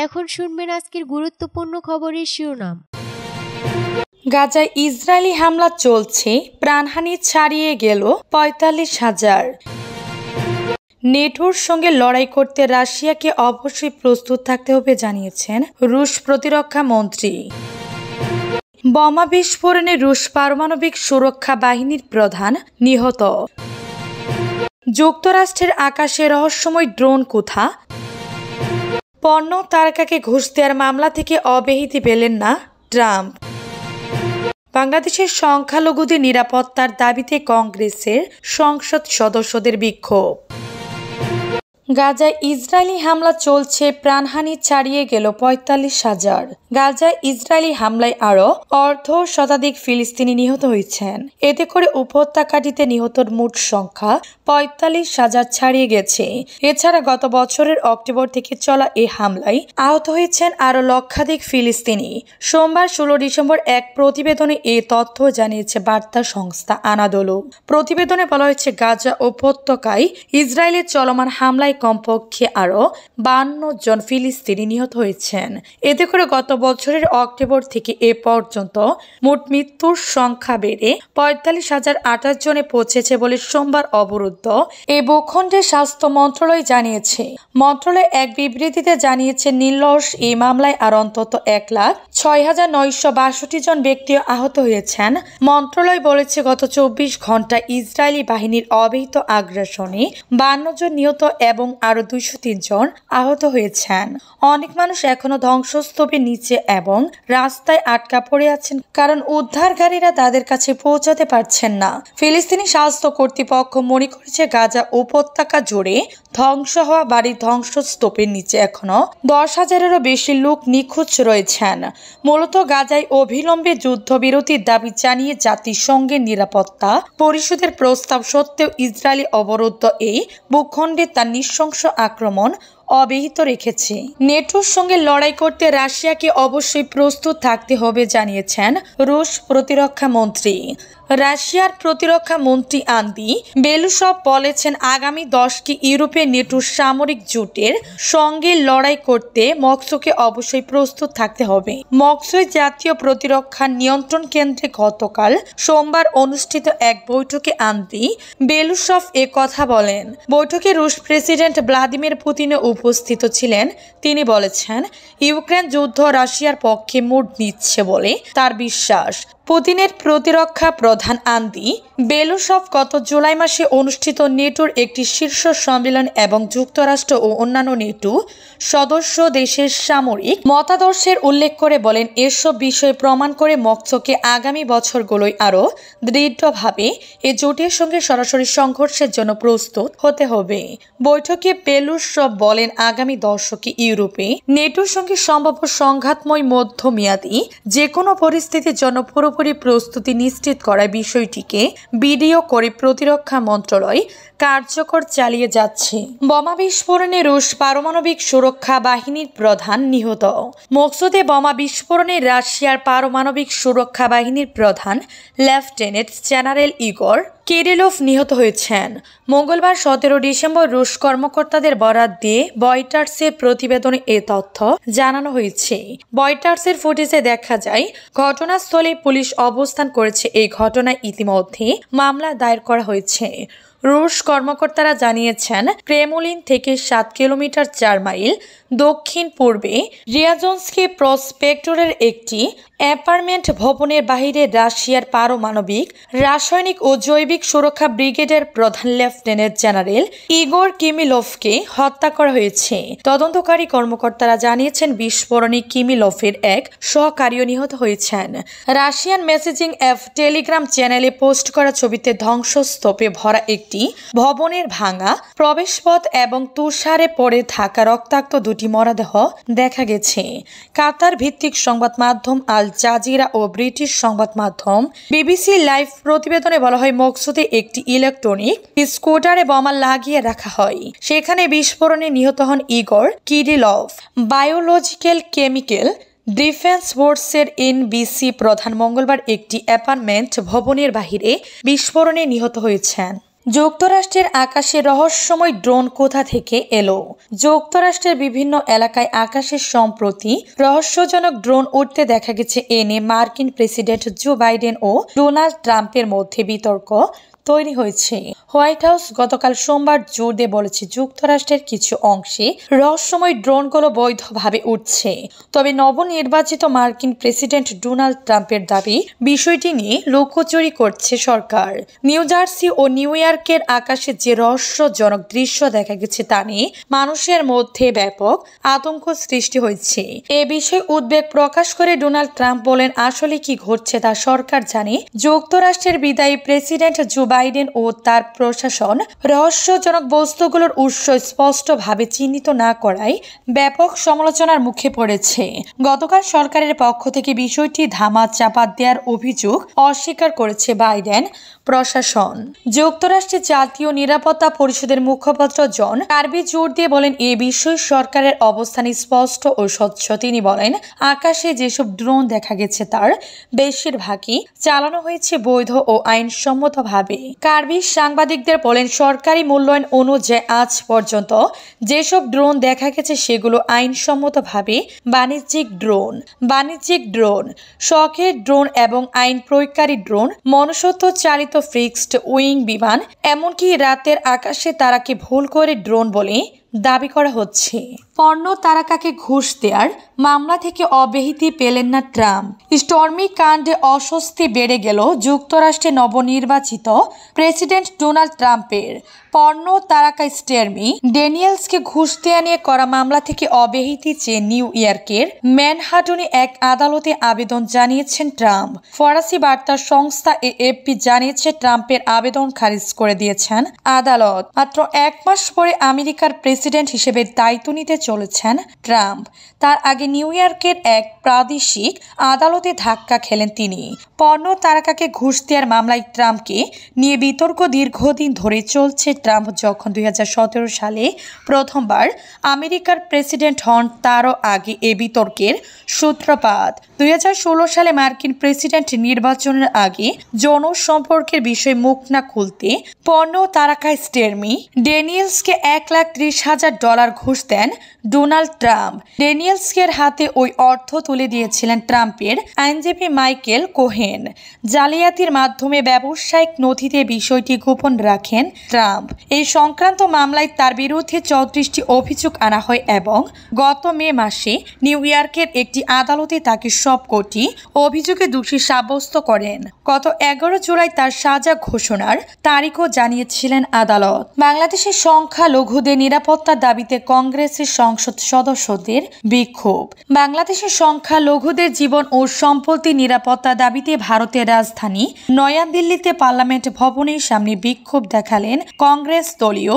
এখন শুনবেন আজকের গুরুত্বপূর্ণ খবরের শিরোনাম। গাজায় ইসরায়েলি হামলা চলছে, প্রাণহানি ছাড়িয়ে গেল ৪৫,০০০। নেটোর সঙ্গে লড়াই করতে রাশিয়াকে অবশ্যই প্রস্তুত থাকতে হবে জানিয়েছেন রুশ প্রতিরক্ষা মন্ত্রী। বোমা বিস্ফোরণে রুশ পারমাণবিক সুরক্ষা বাহিনীর প্রধান নিহত। যুক্তরাষ্ট্রের আকাশে রহস্যময় ড্রোন কোথা? পর্নো তারকাকে ঘুষ দেওয়ার মামলা থেকে অব্যাহতি পেলেন না ট্রাম্প। বাংলাদেশের সংখ্যালঘুদের নিরাপত্তার দাবিতে কংগ্রেসের সংসদ সদস্যদের বিক্ষোভ। গাজায় ইসরায়েলি হামলা চলছে, প্রাণহানি ছাড়িয়ে গেল ৪৫,০০০। গাজায় ইসরায়েলি হামলায় আরও অর্ধশতাধিক ফিলিস্তিনি নিহত হয়েছেন। এতে করে উপত্যকাটিতে নিহতর মোট সংখ্যা ৪৫,০০০ ছাড়িয়ে গেছে। এছাড়া গত বছরের অক্টোবর থেকে চলা এই হামলায় আহত হয়েছেন আরও লক্ষাধিক ফিলিস্তিনি। সোমবার ১৬ ডিসেম্বর এক প্রতিবেদনে এই তথ্য জানিয়েছে বার্তা সংস্থা আনাদোলু। প্রতিবেদনে বলা হয়েছে, গাজা উপত্যকায় ইসরায়েলের চলমান হামলায় কমপক্ষে আরও ৫২ জন ফিলিস্তিনি নিহত হয়েছেন। এতে করে গত বছরের অক্টোবর থেকে এ পর্যন্ত মোট মৃত্যুর সংখ্যা বেড়ে ৪৫,০২৮ জনে পৌঁছেছে বলে সোমবার অবরুদ্ধ এই ভূখণ্ডের স্বাস্থ্য মন্ত্রণালয় জানিয়েছে। মন্ত্রণালয় এক বিবৃতিতে জানিয়েছে, নির্লস এই মামলায় আর অন্তত ১,০৬,৯৬২ জন ব্যক্তি আহত হয়েছেন। মন্ত্রণালয় বলেছে, গত ২৪ ঘন্টায় ইসরায়েলি বাহিনীর অব্যাহত আগ্রাসনে ৫২ জন নিহত এবং আরও ২০৩ জন আহত হয়েছেন। অনেক মানুষ এখনো ধ্বংসস্তূপের নিচে এবং রাস্তায় আটকা পড়ে আছেন, কারণ উদ্ধারকারীরা তাদের কাছে পৌঁছাতে পারছেন না। ফিলিস্তিনি স্বাস্থ্য কর্তৃপক্ষ মনে করেছে, গাজা উপত্যকা জুড়ে ধ্বংস হওয়া বাড়ির ধ্বংসস্তূপের নিচে এখনো ১০,০০০-এরও বেশি লোক নিখোঁজ রয়েছেন। মূলত গাজায় অবিলম্বে যুদ্ধবিরতির দাবি জানিয়ে জাতিসংঘের নিরাপত্তা পরিষদের প্রস্তাব সত্ত্বেও ইসরায়েলি অবরুদ্ধ এই ভূখণ্ডে তার নৃশংস আক্রমণ অব্যাহত রেখেছে। নেটোর সঙ্গে লড়াই করতে রাশিয়াকে অবশ্যই প্রস্তুত থাকতে হবে জানিয়েছেন রুশ প্রতিরক্ষা মন্ত্রী। রাশিয়ার প্রতিরক্ষা মন্ত্রী আন্দ্রি বেলুসভ বলেছেন, আগামী দশকে ইউরোপের নেটোর সামরিক জোটের সঙ্গে লড়াই করতে মস্কোকে অবশ্যই প্রস্তুত থাকতে হবে। মস্কোয় জাতীয় প্রতিরক্ষা নিয়ন্ত্রণ কেন্দ্রে গতকাল সোমবার অনুষ্ঠিত এক বৈঠকে আন্দ্রি বেলুসভ এ কথা বলেন। বৈঠকে রুশ প্রেসিডেন্ট ভ্লাদিমির পুতিনও উপস্থিত ছিলেন। তিনি বলেছেন, ইউক্রেন যুদ্ধ রাশিয়ার পক্ষে মোড় নিচ্ছে বলে তার বিশ্বাস। পুতিনের প্রতিরক্ষা প্রধান আন্দ্রি বেলুসভ গত জুলাই মাসে অনুষ্ঠিত নেটোর একটি শীর্ষ সম্মেলন এবং যুক্তরাষ্ট্র ও অন্যান্য নেটো সদস্য দেশের সামরিক মতাদর্শের উল্লেখ করে বলেন, এসব বিষয় প্রমাণ করে মস্কোকে আগামী বছরগুলোয় আরও দৃঢ়ভাবে এ জোটের সঙ্গে সরাসরি সংঘর্ষের জন্য প্রস্তুত হতে হবে। বৈঠকে বেলুসভ বলেন, আগামী দশকে ইউরোপে নেটোর সঙ্গে সম্ভাব্য সংঘাতময় মধ্যমেয়াদী যে কোনো পরিস্থিতির জন্য পুরোপুরি প্রস্তুতি নিশ্চিত করার বিষয়টিকে ভিডিও করে প্রতিরক্ষা মন্ত্রণালয় কার্যকর চালিয়ে যাচ্ছে। বোমা বিস্ফোরণে রুশ পারমাণবিক সুরক্ষা বাহিনীর প্রধান নিহত। মস্কোতে বোমা বিস্ফোরণে রাশিয়ার পারমাণবিক সুরক্ষা বাহিনীর প্রধান লেফটেন্যান্ট জেনারেল ইগর কিরিলোভ নিহত হয়েছেন। মঙ্গলবার ১৭ ডিসেম্বর রুশ কর্মকর্তাদের বরাত দিয়ে রয়টার্সের প্রতিবেদনে এ তথ্য জানানো হয়েছে। রয়টার্সের ফুটেজে দেখা যায়, ঘটনাস্থলে পুলিশ অবস্থান করেছে। এই ঘটনায় ইতিমধ্যে মামলা দায়ের করা হয়েছে। রুশ কর্মকর্তারা জানিয়েছেন, ক্রেমলিন থেকে ৭ কিলোমিটার ৪ মাইল দক্ষিণ পূর্বে রিয়াজনস্কি প্রসপেক্টরের একটি অ্যাপার্টমেন্ট ভবনের বাহিরে রাশিয়ার পারমাণবিক, রাসায়নিক ও জৈবিক সুরক্ষা ব্রিগেডের প্রধান লেফটেন্যান্ট জেনারেল ইগর কিমিলোভকে হত্যা করা হয়েছে। তদন্তকারী কর্মকর্তারা জানিয়েছেন, বিস্ফোরণে কিমিলোভের এক সহকারীও নিহত হয়েছেন। রাশিয়ান মেসেজিং অ্যাপ টেলিগ্রাম চ্যানেলে পোস্ট করা ছবিতে ধ্বংসস্তূপে ভরা একটি ভবনের ভাঙা প্রবেশপথ এবং তুষারে পড়ে থাকা রক্তাক্ত দুটি মরদেহ দেখা গেছে। কাতার ভিত্তিক সংবাদ মাধ্যম আল জাজিরা ও ব্রিটিশ সংবাদ মাধ্যম বিবিসি লাইভ প্রতিবেদনে বলা হয়, মস্কোতে একটি ইলেকট্রনিক স্কুটারে বোমা লাগিয়ে রাখা হয়। সেখানে বিস্ফোরণে নিহত হন Igor Kirilov. Biological chemical defence ফোর্সের এনবিসি প্রধান মঙ্গলবার একটি অ্যাপার্টমেন্ট ভবনের বাহিরে বিস্ফোরণে নিহত হয়েছেন। যুক্তরাষ্ট্রের আকাশে রহস্যময় ড্রোন কোথা থেকে এলো? যুক্তরাষ্ট্রের বিভিন্ন এলাকায় আকাশে সম্প্রতি রহস্যজনক ড্রোন উঠতে দেখা গেছে। এ নিয়ে মার্কিন প্রেসিডেন্ট জো বাইডেন ও ডোনাল্ড ট্রাম্পের মধ্যে বিতর্ক তৈরি হয়েছে। হোয়াইট হাউস গতকাল সোমবার জোর দিয়ে বলেছে, যুক্তরাষ্ট্রের কিছু অংশে রহস্যময় ড্রোনগুলো বৈধভাবে উঠছে। তবে নবনির্বাচিত মার্কিন প্রেসিডেন্ট ডোনাল্ড ট্রাম্পের দাবি, বিষয়টি নিয়ে লুকোচুরি করছে সরকার। নিউ জার্সি ও নিউ ইয়র্কের আকাশে যে রহস্যজনক দৃশ্য দেখা গেছে তা নিয়ে মানুষের মধ্যে ব্যাপক আতঙ্ক সৃষ্টি হয়েছে। এ বিষয়ে উদ্বেগ প্রকাশ করে ডোনাল্ড ট্রাম্প বলেন, আসলে কি ঘটছে তা সরকার জানে। যুক্তরাষ্ট্রের বিদায়ী প্রেসিডেন্ট জো বাইডেন ও তার প্রশাসন রহস্যজনক বস্তুগুলোর উৎস স্পষ্টভাবে চিহ্নিত না করায় ব্যাপক সমালোচনার মুখে পড়েছে। গতকাল সরকারের পক্ষ থেকে বিষয়টি ধামা চাপা দেওয়ার অভিযোগ অস্বীকার করেছে বাইডেন প্রশাসন। যুক্তরাষ্ট্রের জাতীয় নিরাপত্তা পরিষদের মুখপাত্র জন কার্বি জোর দিয়ে বলেন, এ বিষয়ে সরকারের অবস্থান স্পষ্ট ও স্বচ্ছ। তিনি বলেন, আকাশে যেসব ড্রোন দেখা গেছে তার বেশিরভাগই চালানো হয়েছে বৈধ ও আইনসম্মতভাবে। কার্বি সাংবাদিকদের বলেন, সরকারি মূল্যায়ন অনুযায়ী আজ পর্যন্ত যেসব ড্রোন দেখা গেছে সেগুলো আইনসম্মতভাবে বাণিজ্যিক ড্রোন, শখের ড্রোন এবং আইন প্রয়োগকারী ড্রোন, মনুষ্যত্ব চালিত ফিক্সড উইং বিমান, এমনকি রাতের আকাশে তারাকে ভুল করে ড্রোন বলে দাবি করা হচ্ছে। পর্ণ তারকাকে ঘুষ দেওয়ার মামলা থেকে অব্যাহতি পেলেন না ট্রাম্প। স্টর্মি কাণ্ডে অস্বস্তি বেড়ে গেল যুক্তরাষ্ট্রে নবনির্বাচিত প্রেসিডেন্ট ডোনাল্ড ট্রাম্পের। পর্ণ তারকা স্টর্মি ড্যানিয়েলসকে ঘুষ দেওয়া নিয়ে করা মামলা থেকে অব্যাহতি চেয়ে নিউ ইয়র্কের ম্যানহাটনে এক আদালতে আবেদন জানিয়েছেন ট্রাম্প। ফরাসি বার্তা সংস্থা এএফপি জানিয়েছে, ট্রাম্পের আবেদন খারিজ করে দিয়েছেন আদালত। মাত্র এক মাস পরে আমেরিকার প্রেসিডেন্ট হিসেবে দায়িত্ব নিতে চলেছেন ট্রাম্প। তার আগে নিউ ইয়র্কের এক প্রাদেশিক আদালতে ধাক্কা খেলেন তিনি। পর্ণ তারকাকে ঘুষ দেওয়ার মামলায় ট্রাম্পকে নিয়ে বিতর্ক দীর্ঘদিন ধরে চলছে। ট্রাম্প যখন 2017 সালে প্রথমবার আমেরিকার প্রেসিডেন্ট হন, তারও আগে এ বিতর্কের সূত্রপাত। 2016 সালে মার্কিন প্রেসিডেন্ট নির্বাচনের আগে যৌন সম্পর্কের বিষয়ে মুখ না খুলতে পর্ণ তারকা স্টর্মি ড্যানিয়েলসকে $1,30,000 ঘুষ দেন ডোনাল্ড ট্রাম্প। ড্যানিয়েলসের হাতে ওই অর্থ তুলে দিয়েছিলেন ট্রাম্পের আইনজীবী মাইকেল কোহেন। জালিয়াতির মাধ্যমে ব্যবসায়িক নথিতে বিষয়টি গোপন রাখেন ট্রাম্প। এই সংক্রান্ত মামলায় তার বিরুদ্ধে 34টি অভিযোগ আনা হয় এবং গত মে মাসে নিউ ইয়র্কের একটি আদালতে তাকে সবকটি অভিযোগে দোষী সাব্যস্ত করেন। গত 11 জুলাই তার সাজা ঘোষণার তারিখও জানিয়েছিলেন আদালত। বাংলাদেশের সংখ্যালঘুদের নিরাপত্তার দাবিতে কংগ্রেসের সংসদ সদস্যদের বিক্ষোভ। বাংলাদেশের সংখ্যালঘুদের জীবন ও সম্পত্তি নিরাপত্তা দাবিতে ভারতের রাজধানী নয়াদিল্লিতে পার্লামেন্ট ভবনের সামনে বিক্ষোভ দেখালেন কংগ্রেস দলীয়